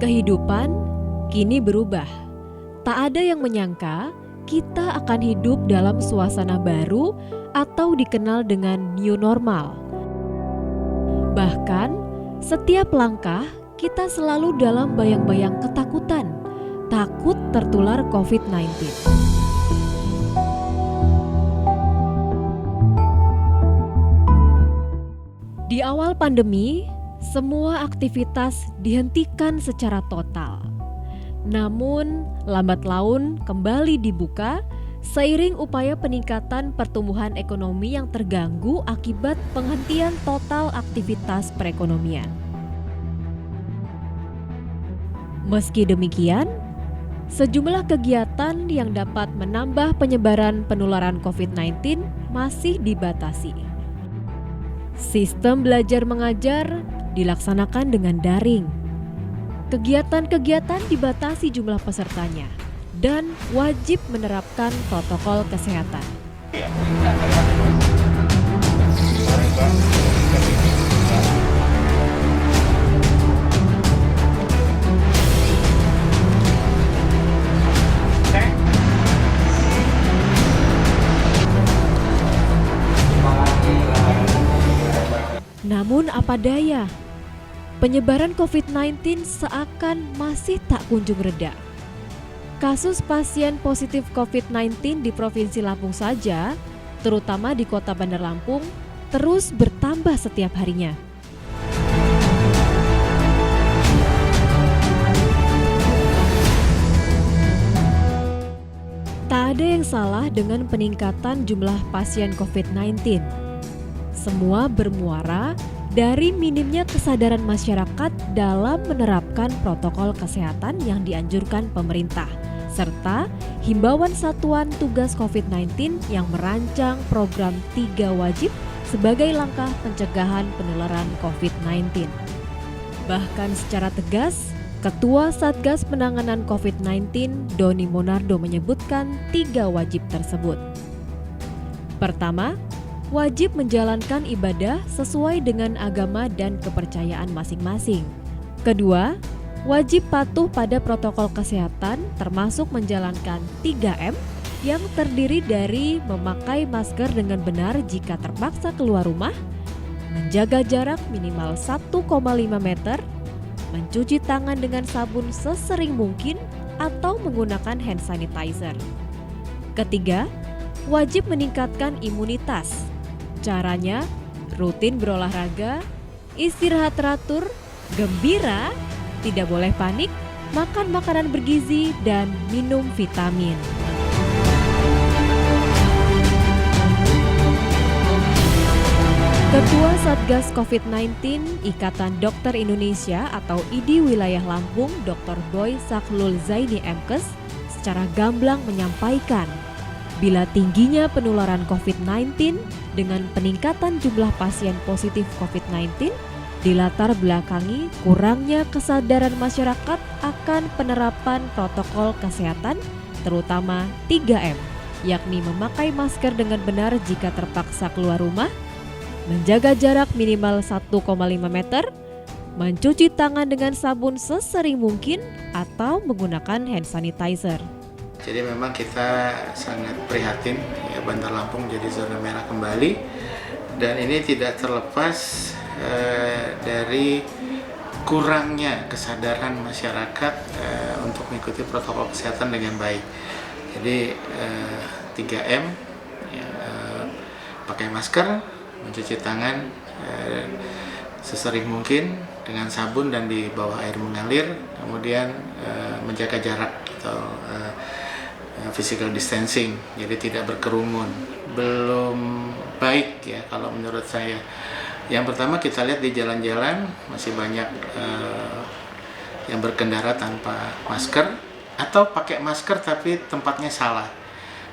Kehidupan kini berubah. Tak ada yang menyangka kita akan hidup dalam suasana baru atau dikenal dengan new normal. Bahkan, setiap langkah kita selalu dalam bayang-bayang ketakutan, takut tertular COVID-19. Di awal pandemi, semua aktivitas dihentikan secara total. Namun, lambat laun kembali dibuka seiring upaya peningkatan pertumbuhan ekonomi yang terganggu akibat penghentian total aktivitas perekonomian. Meski demikian, sejumlah kegiatan yang dapat menambah penyebaran penularan COVID-19 masih dibatasi. Sistem belajar mengajar dilaksanakan dengan daring. Kegiatan-kegiatan dibatasi jumlah pesertanya dan wajib menerapkan protokol kesehatan. Namun apa daya, penyebaran COVID-19 seakan masih tak kunjung reda. Kasus pasien positif COVID-19 di Provinsi Lampung saja, terutama di Kota Bandar Lampung, terus bertambah setiap harinya. Tak ada yang salah dengan peningkatan jumlah pasien COVID-19. Semua bermuara dari minimnya kesadaran masyarakat dalam menerapkan protokol kesehatan yang dianjurkan pemerintah, serta himbauan Satuan Tugas COVID-19 yang merancang program 3 wajib sebagai langkah pencegahan penularan COVID-19. Bahkan secara tegas, Ketua Satgas Penanganan COVID-19 Doni Monardo menyebutkan 3 wajib tersebut. Pertama, wajib menjalankan ibadah sesuai dengan agama dan kepercayaan masing-masing. Kedua, wajib patuh pada protokol kesehatan termasuk menjalankan 3M yang terdiri dari memakai masker dengan benar jika terpaksa keluar rumah, menjaga jarak minimal 1,5 meter, mencuci tangan dengan sabun sesering mungkin atau menggunakan hand sanitizer. Ketiga, wajib meningkatkan imunitas. Caranya, rutin berolahraga, istirahat teratur, gembira, tidak boleh panik, makan makanan bergizi, dan minum vitamin. Ketua Satgas COVID-19 Ikatan Dokter Indonesia atau IDI Wilayah Lampung, Dr. Boy Saklul Zaini Mkes, secara gamblang menyampaikan, bila tingginya penularan COVID-19 dengan peningkatan jumlah pasien positif COVID-19 dilatar belakangi kurangnya kesadaran masyarakat akan penerapan protokol kesehatan, terutama 3M, yakni memakai masker dengan benar jika terpaksa keluar rumah, menjaga jarak minimal 1,5 meter, mencuci tangan dengan sabun sesering mungkin, atau menggunakan hand sanitizer. Jadi memang kita sangat prihatin ya, Bandar Lampung jadi zona merah kembali, dan ini tidak terlepas dari kurangnya kesadaran masyarakat untuk mengikuti protokol kesehatan dengan baik. Jadi 3M ya, pakai masker, mencuci tangan sesering mungkin dengan sabun dan di bawah air mengalir, kemudian menjaga jarak atau physical distancing, jadi tidak berkerumun. Belum baik ya kalau menurut saya. Yang pertama kita lihat di jalan-jalan masih banyak yang berkendara tanpa masker atau pakai masker tapi tempatnya salah.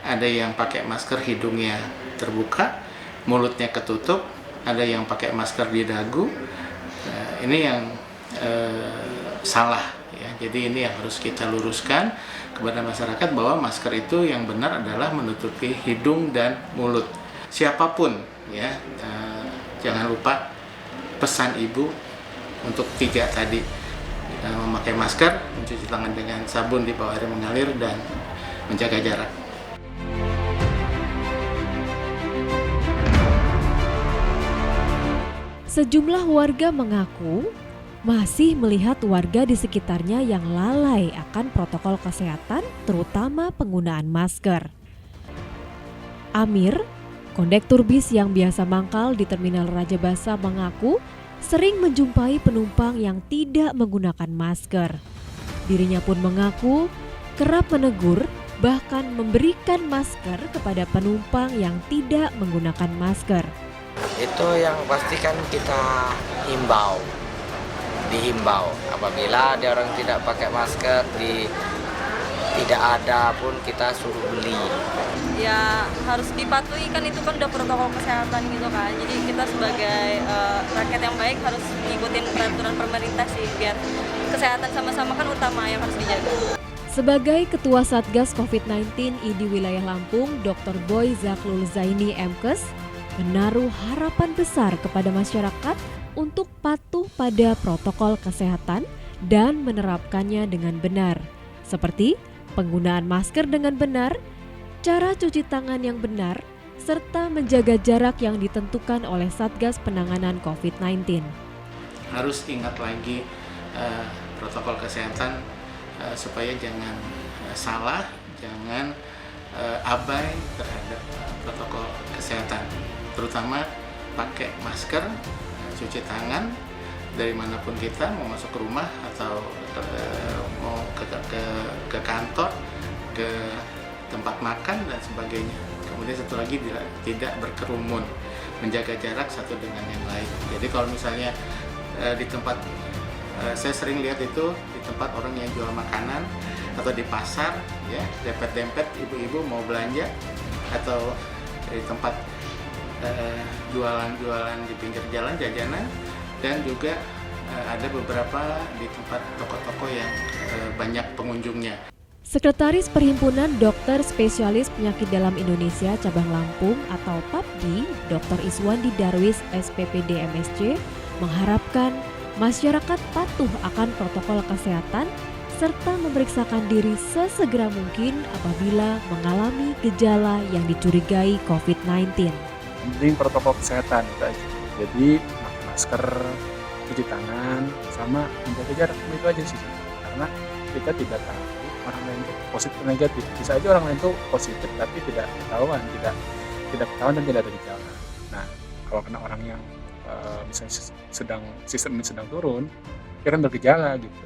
Ada yang pakai masker hidungnya terbuka, mulutnya ketutup, ada yang pakai masker di dagu. Ini yang salah ya. Jadi ini yang harus kita luruskan kepada masyarakat bahwa masker itu yang benar adalah menutupi hidung dan mulut. Siapapun ya, jangan lupa pesan ibu untuk 3 tadi, memakai masker, mencuci tangan dengan sabun di bawah air mengalir, dan menjaga jarak. Sejumlah warga mengaku masih melihat warga di sekitarnya yang lalai akan protokol kesehatan, terutama penggunaan masker. Amir, kondektur bis yang biasa mangkal di Terminal Raja Basa, mengaku sering menjumpai penumpang yang tidak menggunakan masker. Dirinya pun mengaku kerap menegur, bahkan memberikan masker kepada penumpang yang tidak menggunakan masker. Itu yang pasti kan kita dihimbau apabila ada orang tidak pakai masker, tidak ada pun kita suruh beli. Ya harus dipatuhi, kan itu kan udah protokol kesehatan gitu kan. Jadi kita sebagai rakyat yang baik harus ngikutin peraturan pemerintah sih, biar kesehatan sama-sama kan utama yang harus dijaga. Sebagai Ketua Satgas COVID-19 ID Wilayah Lampung, Dr. Boy Zaklul Zaini MKes menaruh harapan besar kepada masyarakat untuk patuh pada protokol kesehatan dan menerapkannya dengan benar, seperti penggunaan masker dengan benar, cara cuci tangan yang benar, serta menjaga jarak yang ditentukan oleh Satgas Penanganan COVID-19. Harus ingat lagi protokol kesehatan supaya jangan salah, jangan abai terhadap protokol kesehatan, terutama pakai masker, cuci tangan dari manapun kita, mau masuk ke rumah atau mau ke kantor, ke tempat makan dan sebagainya. Kemudian satu lagi, tidak berkerumun, menjaga jarak satu dengan yang lain. Jadi kalau misalnya di tempat, saya sering lihat itu di tempat orang yang jual makanan atau di pasar ya, dempet-dempet ibu-ibu mau belanja, atau di tempat jualan-jualan di pinggir jalan, jajanan, dan juga ada beberapa di tempat toko-toko yang banyak pengunjungnya. Sekretaris Perhimpunan Dokter Spesialis Penyakit Dalam Indonesia Cabang Lampung atau PAPDI, Dr. Iswandi Darwis SPPD MSc, mengharapkan masyarakat patuh akan protokol kesehatan serta memeriksakan diri sesegera mungkin apabila mengalami gejala yang dicurigai COVID-19. Penting protokol kesehatan itu aja. Jadi pakai masker, cuci tangan, sama menjaga jarak, itu aja sih. Karena kita tidak tahu orang lain itu positif atau negatif. Bisa aja orang lain itu positif tapi tidak ketahuan, tidak ketahuan dan tidak ada gejala. Nah, kalau kena orang yang misalnya sistem sedang turun, dia kan bergejala gitu.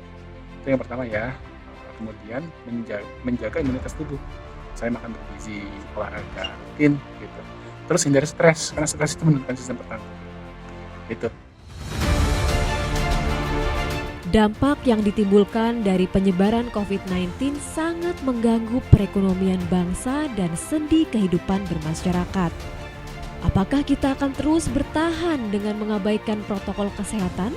Itu yang pertama ya. Kemudian menjaga imunitas tubuh. Saya makan bergizi, olahraga rutin gitu. Terus hindari stres, karena stres itu menurunkan sistem pertahanan. Gitu. Dampak yang ditimbulkan dari penyebaran COVID-19 sangat mengganggu perekonomian bangsa dan sendi kehidupan bermasyarakat. Apakah kita akan terus bertahan dengan mengabaikan protokol kesehatan?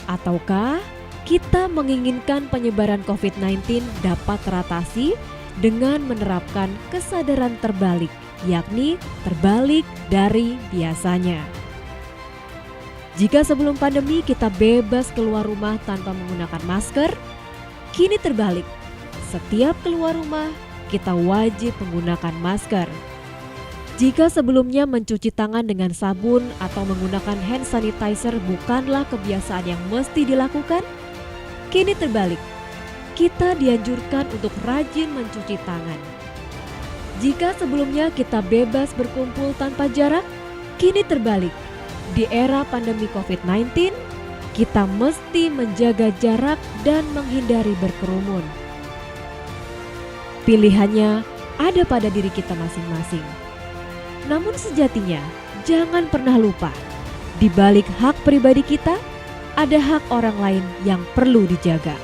Ataukah kita menginginkan penyebaran COVID-19 dapat teratasi dengan menerapkan kesadaran terbalik, yakni terbalik dari biasanya? Jika sebelum pandemi kita bebas keluar rumah tanpa menggunakan masker, kini terbalik. Setiap keluar rumah, kita wajib menggunakan masker. Jika sebelumnya mencuci tangan dengan sabun atau menggunakan hand sanitizer bukanlah kebiasaan yang mesti dilakukan, kini terbalik. Kita dianjurkan untuk rajin mencuci tangan. Jika sebelumnya kita bebas berkumpul tanpa jarak, kini terbalik. Di era pandemi COVID-19, kita mesti menjaga jarak dan menghindari berkerumun. Pilihannya ada pada diri kita masing-masing. Namun sejatinya, jangan pernah lupa, di balik hak pribadi kita, ada hak orang lain yang perlu dijaga.